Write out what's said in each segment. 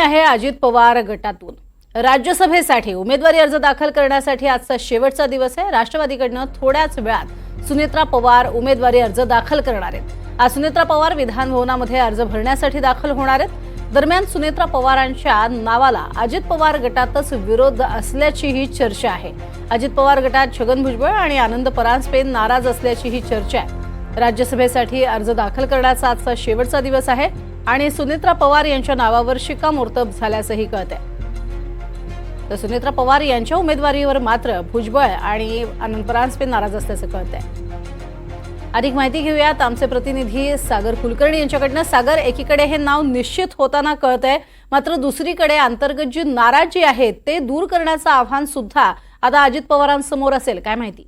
आहे अजित पवार गटातून राज्यसभेसाठी उमेदवारी अर्ज दाखल करण्यासाठी आजचा शेवटचा दिवस आहे। राष्ट्रवादीकडून थोड्याच वेळात सुनेत्रा पवार उमेदवारी अर्ज दाखल करणार आहेत। आज सुनेत्रा पवार विधान भवनामध्ये अर्ज भरण्यासाठी दाखल होणार आहेत। दरम्यान सुनेत्रा पवारांच्या नावाला अजित पवार गटातच विरोध असल्याचीही चर्चा आहे। अजित पवार गटात छगन भुजबळ आणि आनंद परांजपे नाराज असल्याचीही चर्चा आहे। राज्यसभेसाठी अर्ज दाखल करण्याचा आजचा शेवटचा दिवस आहे आणि सुनेत्रा पवार यांच्या नावावर शिक्कामोर्तब झाल्याचंही कळतंय। तर सुनेत्रा पवार यांच्या उमेदवारीवर मात्र भुजबळ आणि आनंद परांजपे नाराज असल्याचं कळतंय। अधिक माहिती घेऊयात आमचे प्रतिनिधी सागर कुलकर्णी यांच्याकडनं। सागर, एकीकडे हे नाव निश्चित होताना कळतंय, मात्र दुसरीकडे अंतर्गत जी नाराजी आहे ते दूर करण्याचं आव्हान सुद्धा आता अजित पवारांसमोर असेल, काय माहिती?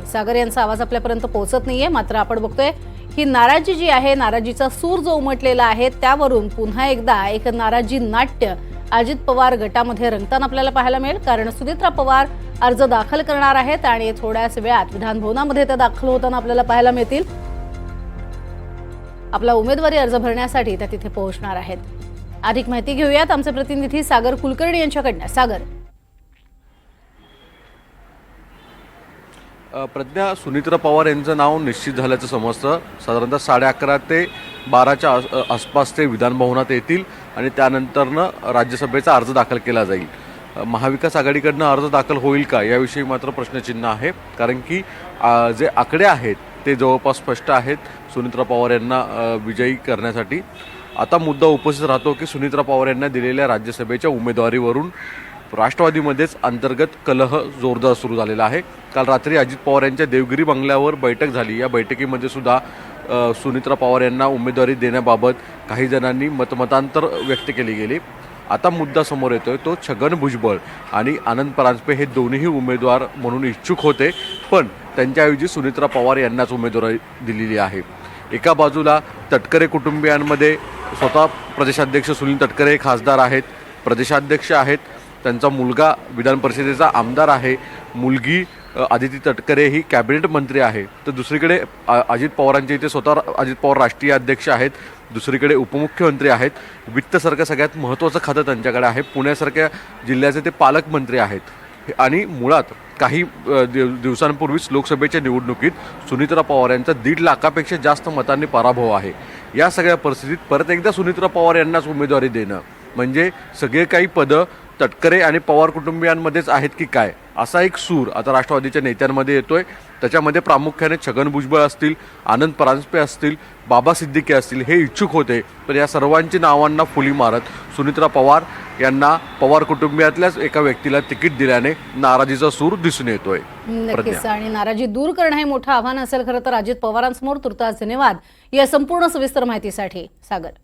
सागर यांचा आवाज आपल्यापर्यंत पोहोचत नाहीये, मात्र आपण बघतोय ही नाराजी जी आहे, नाराजीचा सूर जो उमटलेला आहे त्यावरून पुन्हा एकदा एक नाराजी नाट्य अजित पवार गटामध्ये रंगताना आपल्याला पाहायला मिळेल। कारण सुनेत्रा पवार अर्ज दाखल करणार आहेत आणि थोड्याच वेळात विधान भवनामध्ये ते दाखल होताना आपल्याला पाहायला मिळतील। आपला उमेदवारी अर्ज भरण्यासाठी त्या तिथे पोहोचणार आहेत। अधिक माहिती घेऊयात आमचे प्रतिनिधी सागर कुलकर्णी यांच्याकडनं। सागर, प्रज्ञा, सुनेत्रा पवार यांचं नाव निश्चित झाल्याचं समजतं। साधारणतः 11:30 ते 12च्या आसपास ते विधान भवनात येतील आणि त्यानंतरनं राज्यसभेचा अर्ज दाखल केला जाईल। महाविकास आघाडीकडनं अर्ज दाखल होईल का याविषयी मात्र प्रश्नचिन्ह आहे, कारण की जे आकडे आहेत ते जवळपास स्पष्ट आहेत सुनेत्रा पवार यांना विजयी करण्यासाठी। आता मुद्दा उपस्थित राहतो की सुनेत्रा पवार यांना दिलेल्या राज्यसभेच्या उमेदवारीवरून राष्ट्रवादीमध्येच अंतर्गत कलह जोरदार सुरू झालेला आहे। काल रात्री अजित पवार यांच्या देवगिरी बंगल्यावर बैठक झाली। या बैठकीमध्ये सुद्धा सुनेत्रा पवार यांना उमेदवारी देण्याबाबत काही जणांनी मतमतांतर व्यक्त केली गेली। आता मुद्दा समोर येतोय तो छगन भुजबळ आणि आनंद परांजपे हे दोन्हीही उमेदवार म्हणून इच्छुक होते, पण त्यांच्याऐवजी सुनेत्रा पवार यांनाच उमेदवारी दिलेली आहे। एका बाजूला तटकरे कुटुंबियांमध्ये स्वतः प्रदेशाध्यक्ष सुनील तटकरे हे खासदार आहेत, प्रदेशाध्यक्ष आहेत, त्यांचा मुलगा विधान परिषदेचा आमदार आहे, मुलगी आदिती तटकरे ही कॅबिनेट मंत्री आहे। तर दुसरीकडे अजित पवारांच्या इथे स्वतः अजित पवार राष्ट्रीय अध्यक्ष आहेत, दुसरीकडे उपमुख्यमंत्री आहेत, वित्तसारखं सगळ्यात महत्त्वाचं खातं त्यांच्याकडे आहे, पुण्यासारख्या जिल्ह्याचे ते पालकमंत्री आहेत। आणि मुळात काही दिवसांपूर्वीच लोकसभेच्या निवडणुकीत सुनेत्रा पवार यांचा 1.5 लाखापेक्षा जास्त मतांनी पराभव आहे। या सगळ्या परिस्थितीत परत एकदा सुनेत्रा पवार यांनाच उमेदवारी देणं म्हणजे सगळे काही पदं तटकरे आणि पवार कुटुंबियांमध्येच आहेत की काय, असा एक सूर आता राष्ट्रवादीच्या नेत्यांमध्ये येतोय। त्याच्यामध्ये प्रामुख्याने छगन भुजबळ असतील, आनंद परांजपे असतील, बाबा सिद्दीकी असतील हे इच्छुक होते, पण या सर्वांची नावांना फुली मारत सुनेत्रा पवार यांना पवार कुटुंबियातल्याच एका व्यक्तीला तिकीट दिल्याने नाराजीचा सूर दिसून येतोय। नक्कीच, आणि नाराजी दूर करणं हे मोठं आव्हान असेल खरं तर अजित पवारांसमोर। तुर्तास धन्यवाद या संपूर्ण सविस्तर माहितीसाठी सागर।